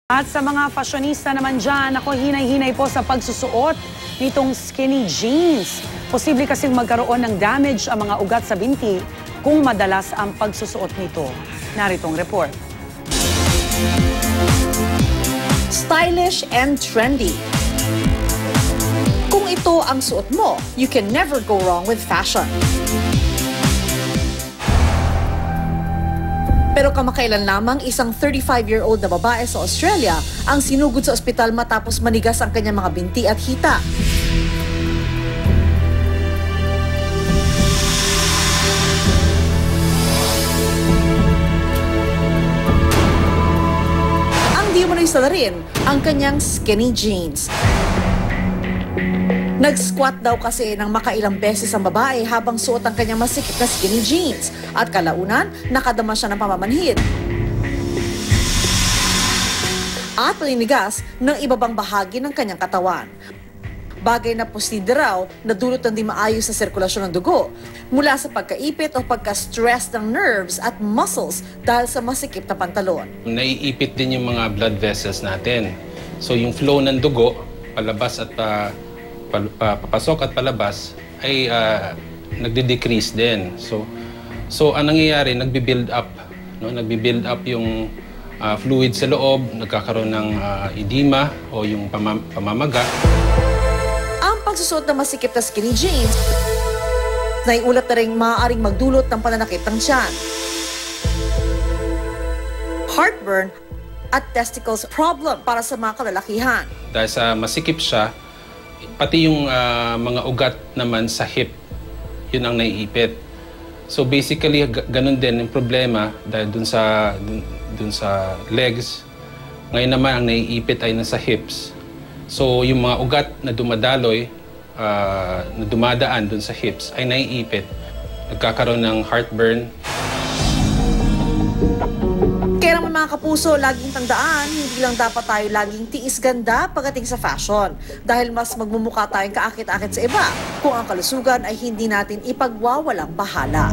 At sa mga fashionista naman dyan, ako hinay-hinay po sa pagsusuot nitong skinny jeans. Posible kasing magkaroon ng damage ang mga ugat sa binti kung madalas ang pagsusuot nito. Naritong report. Stylish and trendy. Kung ito ang suot mo, you can never go wrong with fashion. Pero kamakailan lamang isang 35-year-old na babae sa Australia ang sinugod sa ospital matapos manigas ang kanyang mga binti at hita. Ang di umano'y salarin ang kanyang skinny jeans. Nag-squat daw kasi ng makailang beses ang babae habang suot ang kanyang masikip na skinny jeans at kalaunan nakadama siya ng pamamanhid at palinigas ng ibabang bahagi ng kanyang katawan. Bagay na posible raw na dulot ng di maayos sa sirkulasyon ng dugo mula sa pagkaipit o pagka-stress ng nerves at muscles dahil sa masikip na pantalon. Naiipit din yung mga blood vessels natin. So yung flow ng dugo, palabas at papasok at palabas ay nagde-decrease din. So ang nangyayari, nagbi-build up, no? Nagbi-build up yung fluid sa loob, nagkakaroon ng edema o yung pamamaga. Ang pagsusuot ng masikip na skinny jeans, naiulat na rin maaaring magdulot ng pananakit ng tiyan, heartburn at testicles problem para sa mga kalalakihan. Dahil sa masikip siya, pati yung mga ugat naman sa hip, yun ang naiipit. So basically, ganun din yung problema dahil dun sa legs. Ngayon naman, ang naiipit ay nasa hips. So yung mga ugat na dumadaloy, na dumadaan dun sa hips ay naiipit. Nagkakaroon ng heartburn. Kaya naman mga kapuso, laging tandaan, hindi lang dapat tayo laging tiis ganda pagdating sa fashion. Dahil mas magmumukha tayong kaakit-akit sa iba kung ang kalusugan ay hindi natin ipagwawalang bahala.